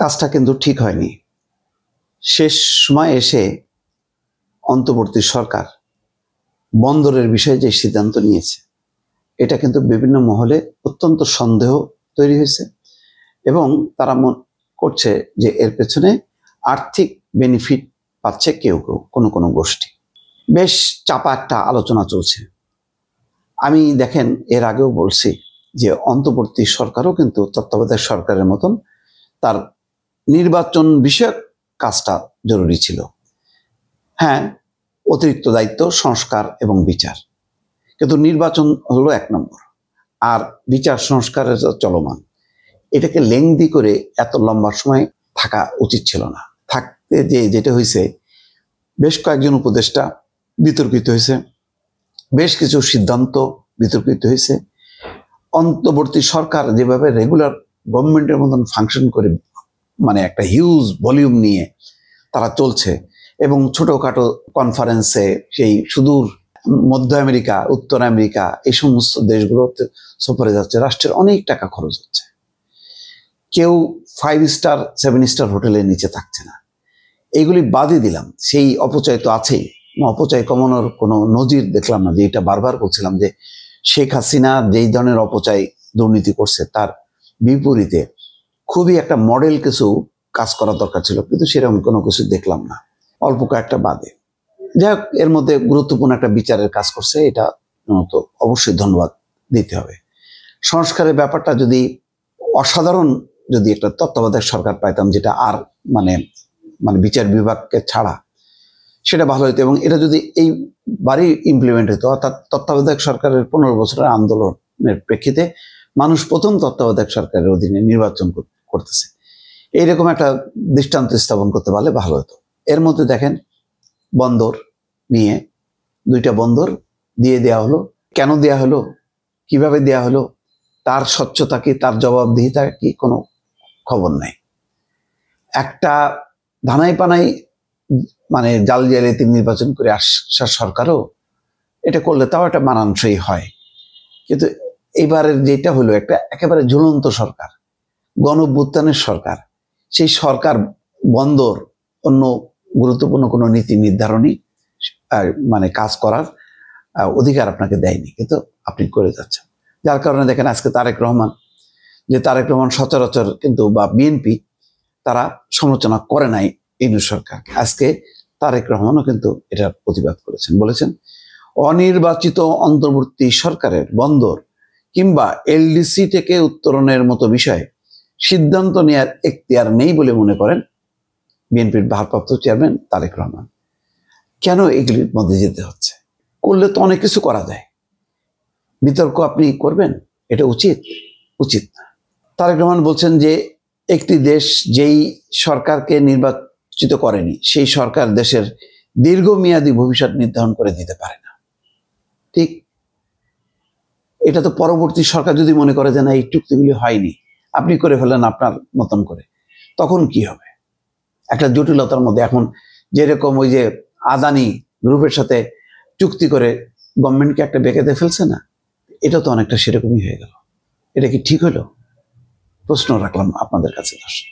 কাজটা কিন্তু ঠিক হয়নি। শেষ সময় এসে অন্তর্বর্তী সরকার বন্দরের বিষয়ে যে সিদ্ধান্ত নিয়েছে, এটা কিন্তু বিভিন্ন মহলে অত্যন্ত সন্দেহ তৈরি হয়েছে এবং তারা মনে করছে যে এর পেছনে আর্থিক বেনিফিট পাচ্ছে কেউ কেউ, কোনো কোনো গোষ্ঠী। বেশ চাপা একটা আলোচনা চলছে। আমি দেখেন এর আগেও বলছি যে অন্তর্বর্তী সরকারও কিন্তু তত্ত্বাবধায়ক সরকারের মতন তার নির্বাচন বিষয়ক কাজটা জরুরি ছিল। হ্যাঁ, অতিরিক্ত দায়িত্ব সংস্কার এবং বিচার, কিন্তু নির্বাচন হলো 1 নম্বর, আর বিচার সংস্কারের চলমান। এটাকে লেংদি করে এত লম্বা সময় থাকা উচিত ছিল না। থাকতে যেটা হয়েছে, বেশ কয়েকজন উপদেষ্টা বিতর্কিত হয়েছে, বেশ কিছু সিদ্ধান্ত বিতর্কিত হয়েছে। অন্তর্বর্তী সরকার যেভাবে রেগুলার গভর্নমেন্টের মতন ফাংশন করে, মানে একটা হিউজ ভলিউম নিয়ে তারা চলছে এবং ছোটোখাটো কনফারেন্সে সেই সুদূর মধ্য আমেরিকা, উত্তর আমেরিকা, এই সমস্ত দেশগুলোতে সফরে যাচ্ছে, রাষ্ট্রের অনেক টাকা খরচ হচ্ছে। কেউ 5 স্টার 7 স্টার হোটেলের নিচে থাকছে না। এইগুলি বাদই দিলাম, সেই অপচয় তো আছেই। অপচয় কমানোর কোনো নজির দেখলাম না। যে এটা বারবার বলছিলাম যে শেখ হাসিনা যেই ধরনের অপচয় দুর্নীতি করছে, তার বিপরীতে খুবই একটা মডেল কিছু কাজ করা দরকার ছিল, কিন্তু সেরকম কোনো কিছু দেখলাম না, অল্প কয়েকটা বাদে। যাই হোক, এর মধ্যে গুরুত্বপূর্ণ একটা বিচারের কাজ করছে, এটা তো অবশ্যই ধন্যবাদ দিতে হবে। সংস্কারের ব্যাপারটা যদি অসাধারণ, যদি একটা তত্ত্বাবধায়ক সরকার পাইতাম, যেটা আর মানে বিচার বিভাগকে ছাড়া, সেটা ভালো হতো। এবং এটা যদি এইবারই ইমপ্লিমেন্ট হতো, অর্থাৎ তত্ত্বাবধায়ক সরকারের 15 বছরের আন্দোলনের প্রেক্ষিতে মানুষ প্রথম তত্ত্বাবধায়ক সরকারের অধীনে নির্বাচন করতেছে, এইরকম একটা দৃষ্টান্ত স্থাপন করতে পারলে ভালো হতো। এর মধ্যে দেখেন, বন্দর নিয়ে 2টা বন্দর দিয়ে দেওয়া হলো। কেন দেয়া হলো, কিভাবে দেয়া হলো, তার স্বচ্ছতা কি, তার জবাবদিহিতা কি, কোনো খবর নাই। একটা ধানাই পানাই জাল জালিয়াতি নির্বাচন করে আসা সরকারও এটা করলে তাও একটা মানানসই হয়। কিন্তু এইবারের যেটা হলো, একটা একেবারে ঝুলন্ত সরকার, গণঅভ্যুত্থানের সরকার। সেই সরকার বন্দর অন্য গুরুত্বপূর্ণ কোনো নীতি নির্ধারণী কাজ করার অধিকার আপনাকে দেয়নি, কিন্তু আপনি করে যাচ্ছেন। যার কারণে দেখেন আজকে তারেক রহমান সচরাচর কিন্তু, বা বিএনপি, তারা সমালোচনা করে নাই ইউনূস সরকারকে। আজকে তারেক রহমানও কিন্তু এটার প্রতিবাদ করেছেন, বলেছেন অনির্বাচিত অন্তর্বর্তী সরকারের বন্দর কিংবা এলডিসি থেকে উত্তরণের মতো বিষয়ে সিদ্ধান্ত নেওয়ার এখতিয়ার নেই বলে মনে করেন বিএনপির ভারপ্রাপ্ত চেয়ারম্যান তারেক রহমান। কেন এগুলির মধ্যে যেতে হচ্ছে? করলে তো অনেক কিছু করা যায়। বিতর্ক আপনি করবেন, এটা উচিত না। তারেক রহমান বলছেন যে একটি দেশ যেই সরকারকে নির্বাচিত করেনি, সেই সরকার দেশের দীর্ঘমেয়াদী ভবিষ্যৎ নির্ধারণ করে দিতে পারে না। ঠিক, এটা তো পরবর্তী সরকার যদি মনে করে যে না, এই চুক্তিগুলি হয়নি, আপনি করে ফেলেন আপনার মতন করে, তখন কি হবে? একটা জটিলতার মধ্যে এখন যেরকম ওই যে আদানি গ্রুপের সাথে চুক্তি করে গভর্নমেন্টকে একটা বেঁকেতে ফেলছে না, এটা তো অনেকটা সেরকমই হয়ে গেল। এটা কি ঠিক হলো? প্রশ্ন রাখলাম আপনাদের কাছে, দর্শক।